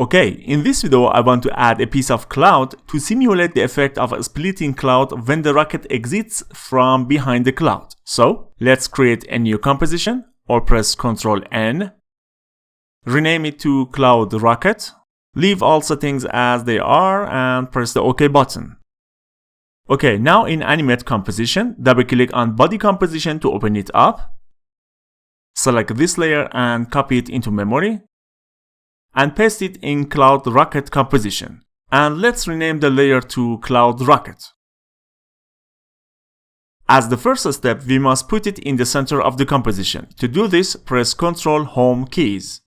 Okay, in this video I want to add a piece of cloud to simulate the effect of a splitting cloud when the rocket exits from behind the cloud. So let's create a new composition or press Ctrl N. Rename it to Cloud Rocket. Leave all settings as they are and press the OK button. Okay, now in Animate Composition, double click on Body Composition to open it up. Select this layer and copy it into memory. And paste it in Cloud Rocket Composition. And let's rename the layer to Cloud Rocket. As the first step, we must put it in the center of the composition. To do this, press Ctrl Home keys.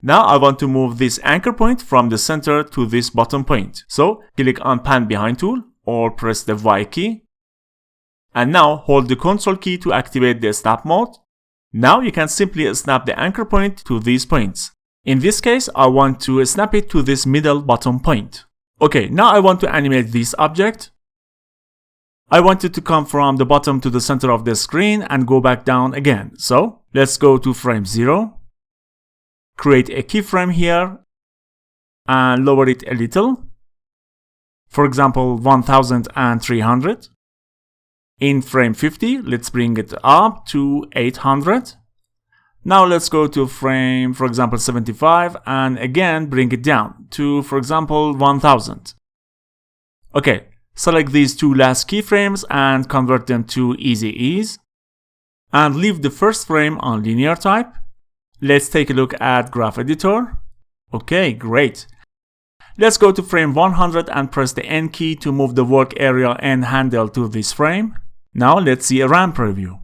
Now I want to move this anchor point from the center to this bottom point. So click on Pan Behind tool or press the Y key. And now hold the Ctrl key to activate the snap mode. Now you can simply snap the anchor point to these points. In this case, I want to snap it to this middle bottom point. Okay, now I want to animate this object. I want it to come from the bottom to the center of the screen and go back down again. So let's go to frame 0. Create a keyframe here and lower it a little. For example, 1300. In frame 50, let's bring it up to 800. Now let's go to frame, for example, 75 and again bring it down to, for example, 1000. Okay, select these two last keyframes and convert them to easy ease. And leave the first frame on linear type. Let's take a look at Graph Editor. Okay, great. Let's go to frame 100 and press the N key to move the work area and handle to this frame. Now let's see a RAM preview.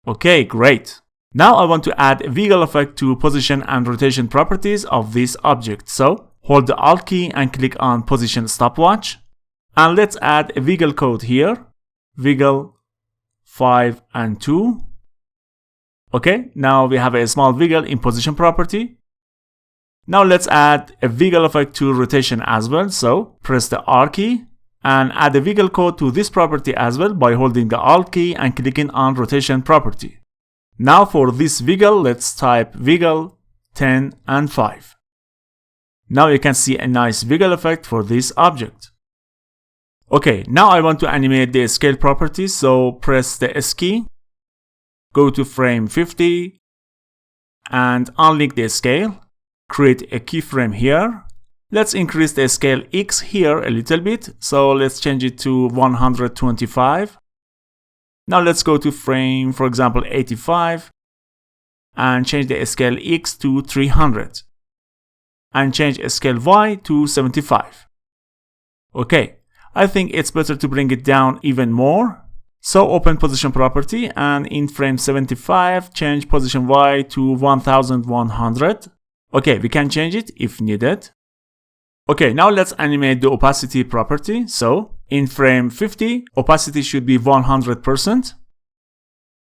Okay, great. Now I want to add a wiggle effect to position and rotation properties of this object. So hold the Alt key and click on Position Stopwatch. And let's add a wiggle code here. Wiggle 5 and 2. Okay, now we have a small wiggle in position property. Now let's add a wiggle effect to rotation as well. So press the R key and add a wiggle code to this property as well by holding the Alt key and clicking on rotation property. Now for this wiggle, let's type wiggle 10 and 5. Now you can see a nice wiggle effect for this object. Okay, now I want to animate the scale property, so press the S key, go to frame 50 and unlink the scale. Create a keyframe here. Let's increase the scale X here a little bit, so let's change it to 125. Now let's go to frame, for example, 85 and change the scale X to 300 and change scale Y to 75. Okay, I think it's better to bring it down even more. So open position property and in frame 75 change position Y to 1100. Okay, we can change it if needed. Okay, now let's animate the opacity property. So in frame 50, opacity should be 100%.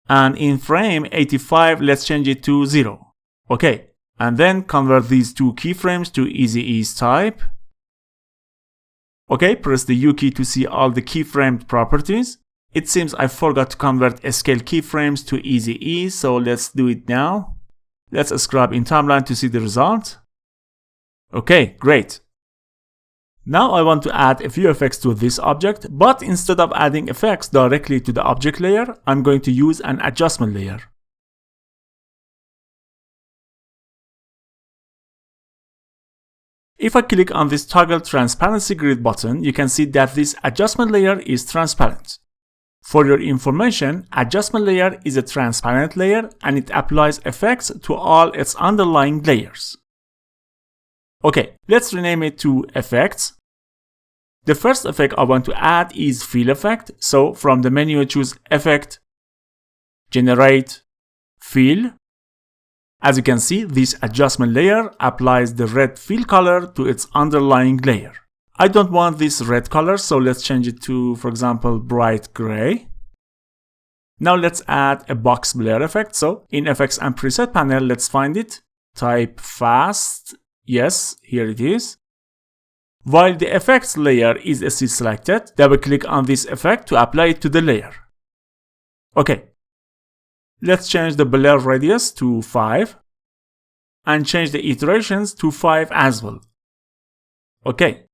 And in frame 85, let's change it to 0. Okay, and then convert these two keyframes to easy ease type. Okay, press the U key to see all the keyframe properties. It seems I forgot to convert scale keyframes to easy ease, so let's do it now. Let's scrub in timeline to see the result. Okay, great. Now I want to add a few effects to this object, but instead of adding effects directly to the object layer, I'm going to use an adjustment layer. If I click on this toggle transparency grid button, you can see that this adjustment layer is transparent. For your information, adjustment layer is a transparent layer and it applies effects to all its underlying layers. Okay, let's rename it to Effects. The first effect I want to add is Fill Effect. So from the menu choose Effect, Generate, Fill. As you can see, this adjustment layer applies the red fill color to its underlying layer. I don't want this red color, so let's change it to, for example, bright gray. Now let's add a box blur effect. So in Effects and Preset panel, let's find it. Type Fast. Yes, here it is. While the effects layer is still selected, double click on this effect to apply it to the layer. Okay, let's change the blur radius to 5 and change the iterations to 5 as well. Okay.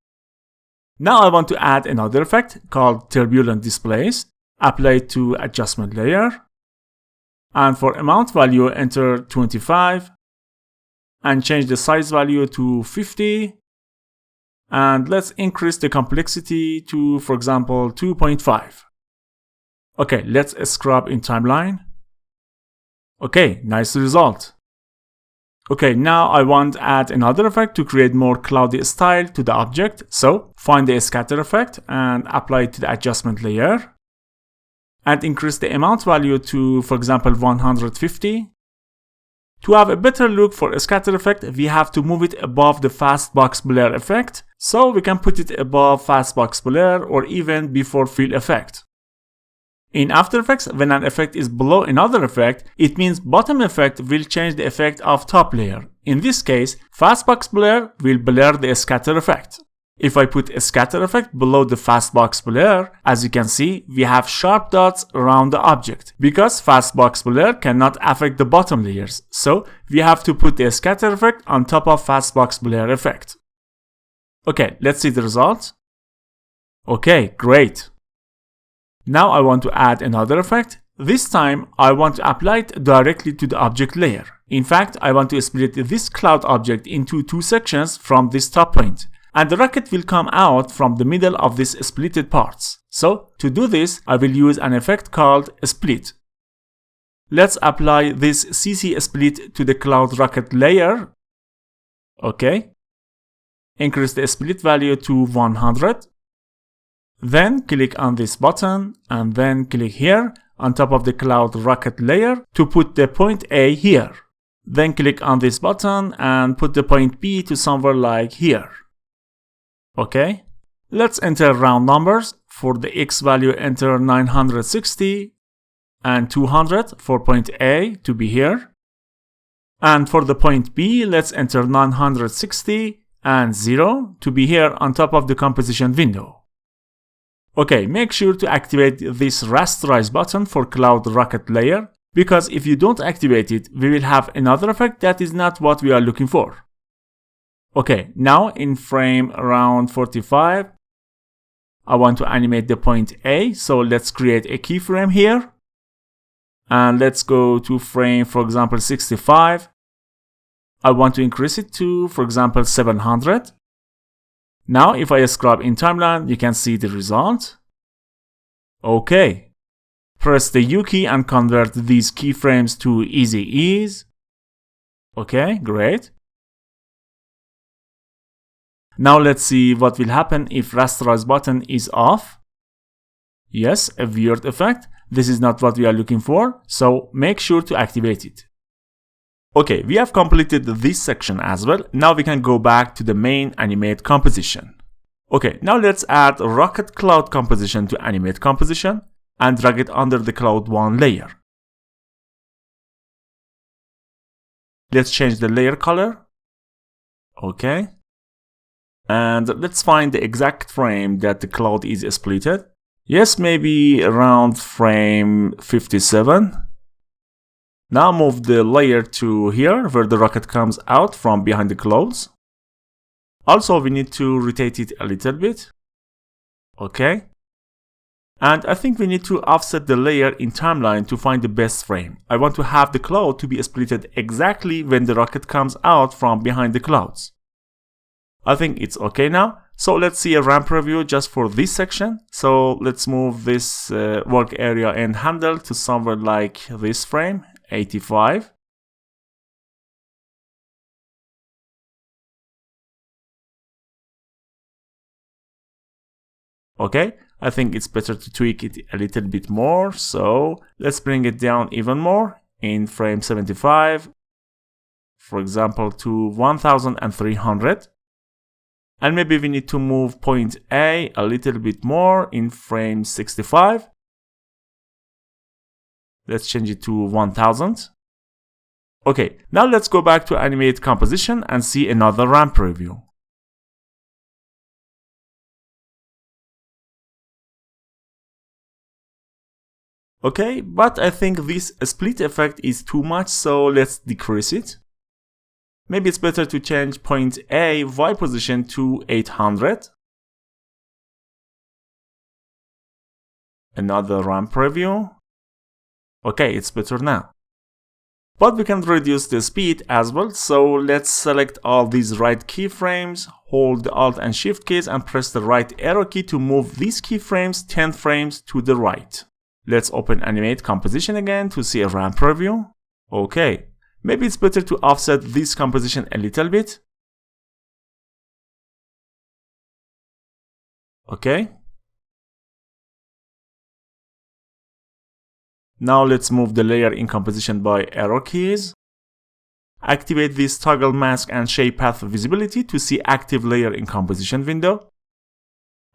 Now I want to add another effect called turbulent displace. Apply it to adjustment layer. And for amount value, enter 25. And change the size value to 50. And let's increase the complexity to, for example, 2.5. Okay, let's scrub in timeline. Okay, nice result. Okay, now I want to add another effect to create more cloudy style to the object. So find the scatter effect and apply it to the adjustment layer. And increase the amount value to, for example, 150. To have a better look for a scatter effect, we have to move it above the fastbox blur effect. So we can put it above fastbox blur or even before fill effect. In After Effects, when an effect is below another effect, it means bottom effect will change the effect of top layer. In this case, fastbox blur will blur the scatter effect. If I put a scatter effect below the fastbox blur, as you can see, we have sharp dots around the object, because fastbox blur cannot affect the bottom layers. So we have to put the scatter effect on top of fastbox blur effect. Okay, let's see the result. Okay, great. Now I want to add another effect. This time I want to apply it directly to the object layer. In fact, I want to split this cloud object into 2 sections from this top point. And the rocket will come out from the middle of these splitted parts. So to do this, I will use an effect called split. Let's apply this CC split to the cloud rocket layer. Okay. Increase the split value to 100. Then click on this button and then click here on top of the cloud rocket layer to put the point A here. Then click on this button and put the point B to somewhere like here. Okay. Let's enter round numbers. For the X value, enter 960 and 200 for point A to be here. And for the point B, let's enter 960 and 0 to be here on top of the composition window. Okay, make sure to activate this rasterize button for cloud rocket layer, because if you don't activate it, we will have another effect that is not what we are looking for. Okay, now in frame around 45, I want to animate the point A, so let's create a keyframe here. And let's go to frame, for example, 65. I want to increase it to, for example, 700. Now, if I scrub in timeline, you can see the result. Okay. Press the U key and convert these keyframes to easy ease. Okay, great. Now let's see what will happen if rasterize button is off. Yes, a weird effect. This is not what we are looking for, so make sure to activate it. Okay, we have completed this section as well. Now we can go back to the main animate composition. Okay, now let's add rocket cloud composition to animate composition and drag it under the cloud 1 layer. Let's change the layer color. Okay. And let's find the exact frame that the cloud is splitted. Yes, maybe around frame 57. Now move the layer to here where the rocket comes out from behind the clouds. Also, we need to rotate it a little bit. Okay. And I think we need to offset the layer in timeline to find the best frame. I want to have the cloud to be splitted exactly when the rocket comes out from behind the clouds. I think it's okay now. So let's see a ramp review just for this section. So let's move this work area and handle to somewhere like this frame, 85. Okay, I think it's better to tweak it a little bit more. So let's bring it down even more in frame 75, for example, to 1300. And maybe we need to move point A a little bit more in frame 65. Let's change it to 1000. Okay, now let's go back to animate composition and see another ramp review. Okay, but I think this split effect is too much, so let's decrease it. maybe it's better to change point A Y position to 800. Another ramp preview. Okay, it's better now. But we can reduce the speed as well, so let's select all these right keyframes, hold the Alt and Shift keys and press the right arrow key to move these keyframes 10 frames to the right. Let's open Animate Composition again to see a ramp preview. Okay, maybe it's better to offset this composition a little bit. Okay. Now let's move the layer in composition by arrow keys. Activate this toggle mask and shape path visibility to see active layer in composition window.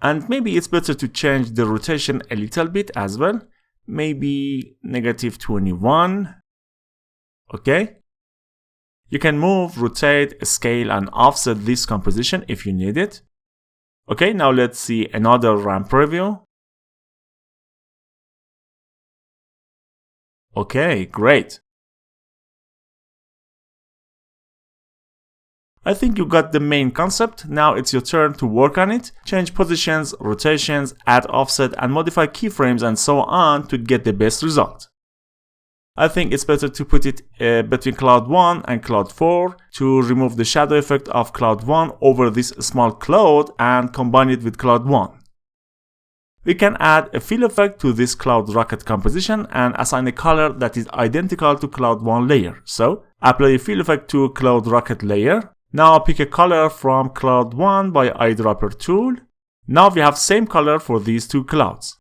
And maybe it's better to change the rotation a little bit as well. Maybe -21. Okay. You can move, rotate, scale and offset this composition if you need it. Okay, now let's see another ramp preview. Okay, great. I think you got the main concept. Now it's your turn to work on it. Change positions, rotations, add offset and modify keyframes and so on to get the best result. I think it's better to put it between cloud 1 and cloud 4 to remove the shadow effect of cloud 1 over this small cloud and combine it with cloud 1. We can add a fill effect to this cloud rocket composition and assign a color that is identical to cloud 1 layer. So apply a fill effect to cloud rocket layer. Now pick a color from cloud 1 by eyedropper tool. Now we have same color for these two clouds.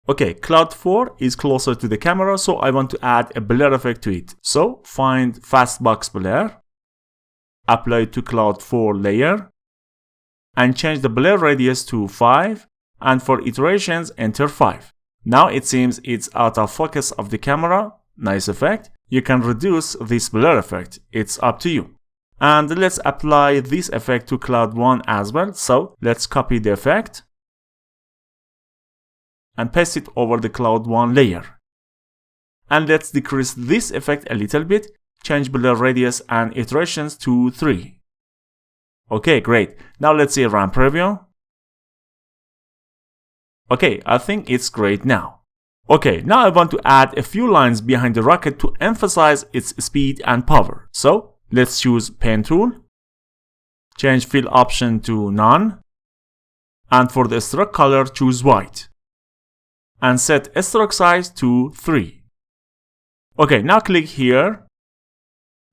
Okay, cloud 4 is closer to the camera, so I want to add a blur effect to it. So find Fastbox Blur, apply it to cloud 4 layer, and change the blur radius to 5, and for iterations enter 5. Now it seems it's out of focus of the camera. Nice effect. You can reduce this blur effect, it's up to you. And let's apply this effect to cloud 1 as well. So let's copy the effect and paste it over the cloud 1 layer. And let's decrease this effect a little bit, change blur radius and iterations to 3. Okay, great. Now let's see a ramp preview. Okay, I think it's great now. Okay, now I want to add a few lines behind the rocket to emphasize its speed and power. So let's choose Pen tool, change fill option to none, and for the stroke color choose white, and set stroke size to 3. Okay, now click here,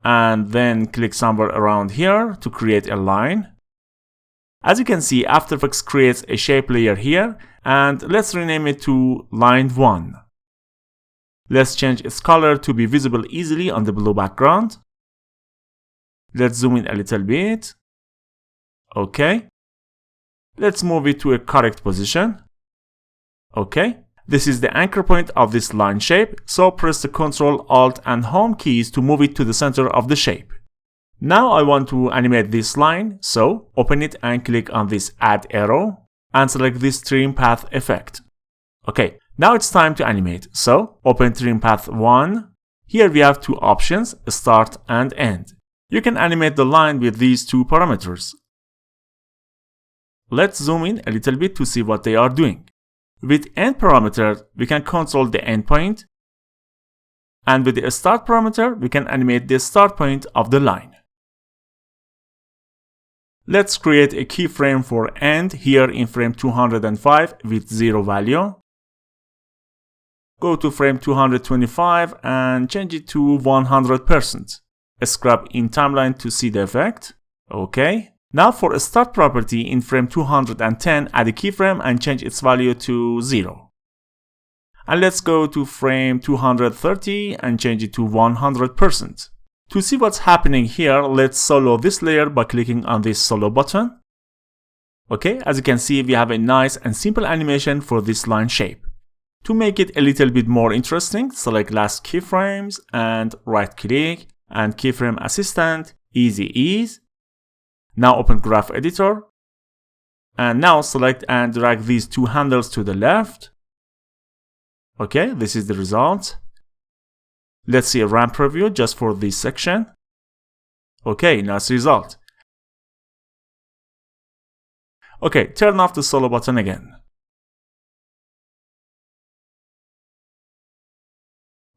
and then click somewhere around here to create a line. As you can see, After Effects creates a shape layer here, and let's rename it to line 1. Let's change its color to be visible easily on the blue background. Let's zoom in a little bit. Okay. Let's move it to a correct position. Okay. This is the anchor point of this line shape, so press the Ctrl, Alt and Home keys to move it to the center of the shape. Now I want to animate this line, so open it and click on this Add Arrow and select this Trim Path effect. Okay, now it's time to animate, so open Trim Path 1. Here we have two options, Start and End. You can animate the line with these two parameters. Let's zoom in a little bit to see what they are doing. With End parameter, we can control the endpoint, and with the Start parameter, we can animate the start point of the line. Let's create a keyframe for End here in frame 205 with 0 value. Go to frame 225 and change it to 100%. Scrub in timeline to see the effect. Okay. Now for a start property in frame 210, add a keyframe and change its value to 0. And let's go to frame 230 and change it to 100%. To see what's happening here, let's solo this layer by clicking on this solo button. Okay, as you can see, we have a nice and simple animation for this line shape. To make it a little bit more interesting, select last keyframes and right click and keyframe assistant, easy ease. Now open Graph Editor, and now select and drag these two handles to the left. Okay, this is the result. Let's see a RAM preview just for this section. Okay, nice result. Okay, turn off the solo button again.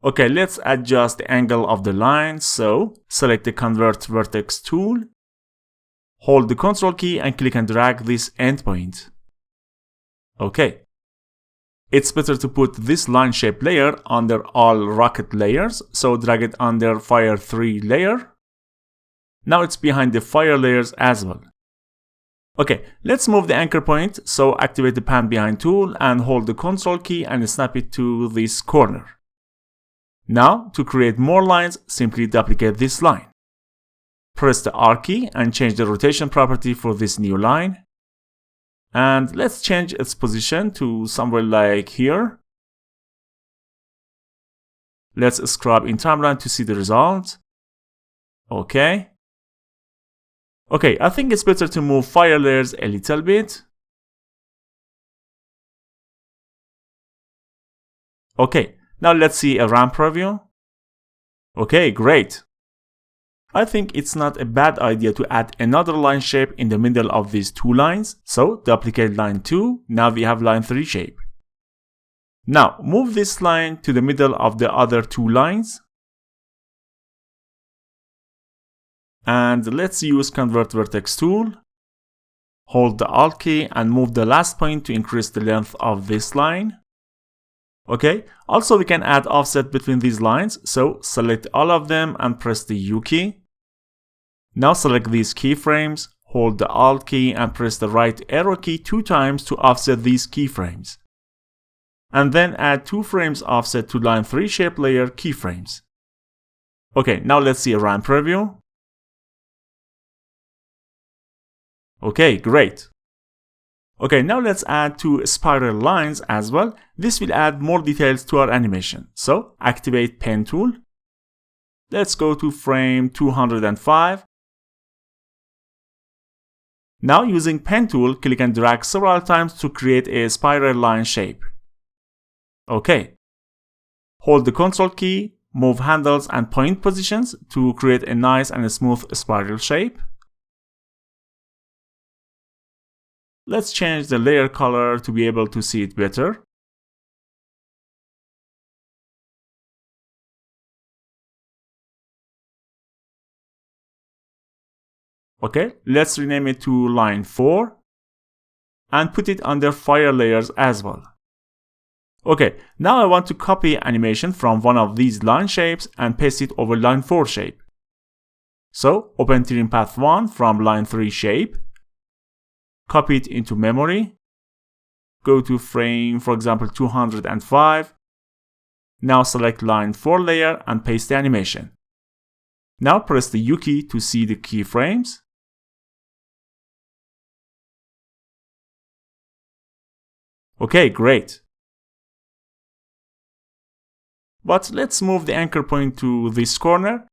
Okay, let's adjust the angle of the line. So, select the Convert Vertex tool. Hold the Ctrl key and click and drag this endpoint. Okay. It's better to put this line shape layer under all rocket layers, so drag it under Fire 3 layer. Now it's behind the fire layers as well. Okay, let's move the anchor point, so activate the Pan Behind tool and hold the Ctrl key and snap it to this corner. Now, to create more lines, simply duplicate this line. Press the R key and change the rotation property for this new line. And let's change its position to somewhere like here. Let's scrub in timeline to see the result. Okay. Okay, I think it's better to move fire layers a little bit. Okay, now let's see a RAM preview. Okay, great. I think it's not a bad idea to add another line shape in the middle of these two lines. So duplicate line 2, now we have line 3 shape. Now move this line to the middle of the other two lines. And let's use Convert Vertex tool. Hold the Alt key and move the last point to increase the length of this line. Okay, also we can add offset between these lines, so select all of them and press the U key. Now select these keyframes, hold the Alt key and press the right arrow key 2 times to offset these keyframes. And then add 2 frames offset to line 3 shape layer keyframes. Okay, now let's see a RAM preview. Okay, great. Okay, now let's add 2 spiral lines as well. This will add more details to our animation. So activate Pen tool. Let's go to frame 205. Now using Pen tool, click and drag several times to create a spiral line shape. Okay. Hold the Ctrl key, move handles and point positions to create a nice and a smooth spiral shape. Let's change the layer color to be able to see it better. Okay, let's rename it to line 4 and put it under fire layers as well. Okay, now I want to copy animation from one of these line shapes and paste it over line 4 shape. So open trim path 1 from line 3 shape, copy it into memory, go to frame, for example 205. Now select line 4 layer and paste the animation. Now press the U key to see the keyframes. Okay, great. But let's move the anchor point to this corner.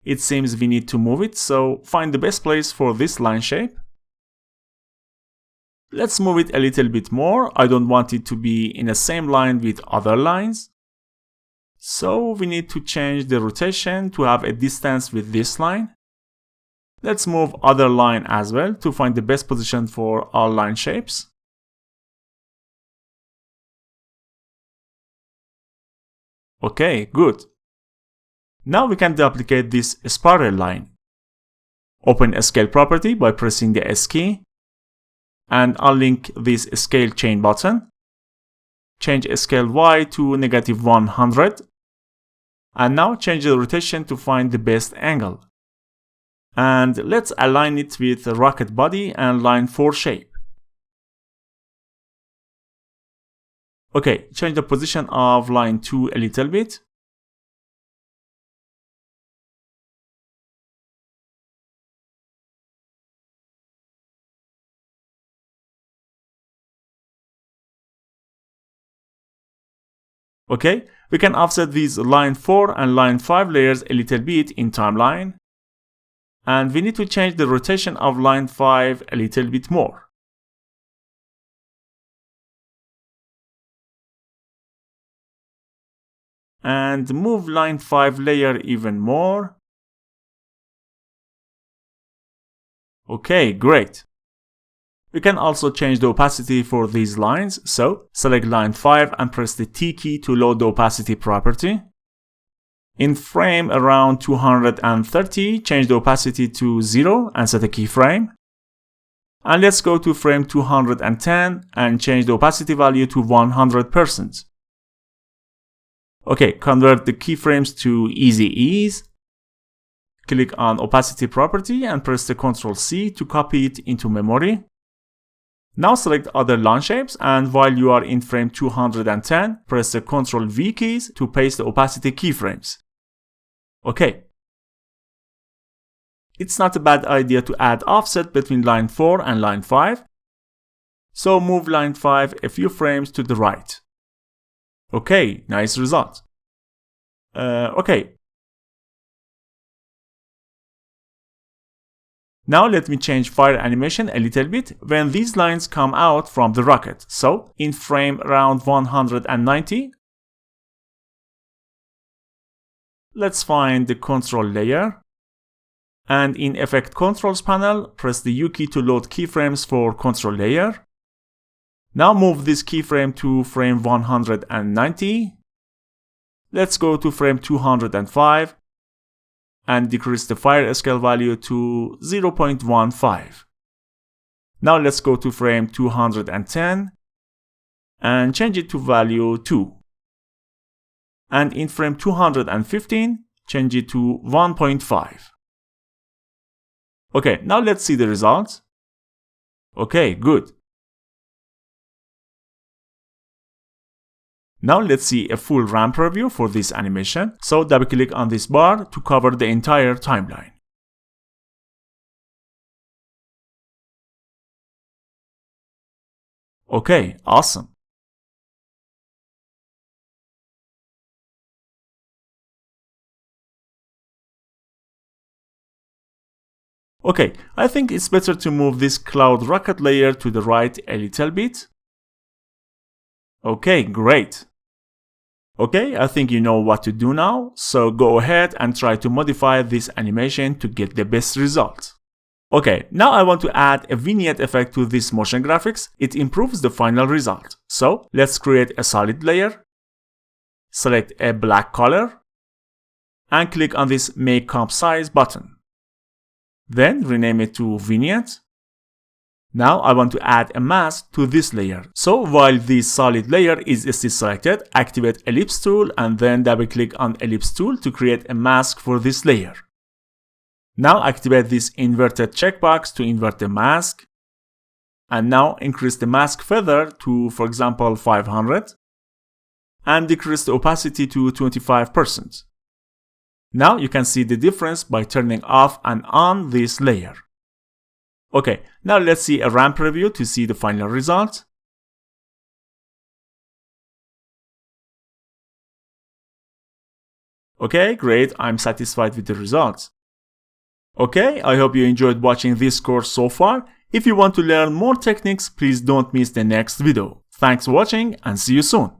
It seems we need to move it, so find the best place for this line shape. Let's move it a little bit more. I don't want it to be in the same line with other lines. So we need to change the rotation to have a distance with this line. Let's move other line as well to find the best position for all line shapes. Okay, good. Now we can duplicate this spiral line. Open a scale property by pressing the S key and unlink this scale chain button. Change scale Y to -100. And now change the rotation to find the best angle. And let's align it with the rocket body and line 4 shape. Okay, change the position of line 2 a little bit. Okay, we can offset these line 4 and line 5 layers a little bit in timeline. And we need to change the rotation of line 5 a little bit more. and move line 5 layer even more. Okay, great. We can also change the opacity for these lines, so select line 5 and press the T key to load the opacity property. In frame around 230, change the opacity to 0 and set a keyframe. And let's go to frame 210 and change the opacity value to 100%. Okay, convert the keyframes to easy ease. Click on opacity property and press the Ctrl C to copy it into memory. Now select other line shapes, and while you are in frame 210, press the Ctrl V keys to paste the opacity keyframes. Okay. It's not a bad idea to add offset between line 4 and line 5. So move line 5 a few frames to the right. Okay, nice result. Okay. Now let me change fire animation a little bit when these lines come out from the rocket. So in frame around 190, let's find the control layer. And in Effect Controls panel, press the U key to load keyframes for control layer. Now move this keyframe to frame 190. Let's go to frame 205 and decrease the fire scale value to 0.15. Now let's go to frame 210 and change it to value 2. And in frame 215, change it to 1.5. Okay, now let's see the results. Okay, good. Now let's see a full ramp review for this animation. So double click on this bar to cover the entire timeline. Okay, awesome. Okay, I think it's better to move this cloud rocket layer to the right a little bit. Okay, great. Okay, I think you know what to do now, so go ahead and try to modify this animation to get the best result. Okay, now I want to add a vignette effect to this motion graphics. It improves the final result. So let's create a solid layer, select a black color, and click on this Make Comp Size button. Then rename it to Vignette. Now I want to add a mask to this layer. So while this solid layer is still selected, activate Ellipse tool and then double click on Ellipse tool to create a mask for this layer. Now activate this inverted checkbox to invert the mask. And now increase the mask feather to, for example, 500. And decrease the opacity to 25%. Now you can see the difference by turning off and on this layer. Okay, now let's see a ramp review to see the final result. Okay, great, I'm satisfied with the results. Okay, I hope you enjoyed watching this course so far. If you want to learn more techniques, please don't miss the next video. Thanks for watching and see you soon.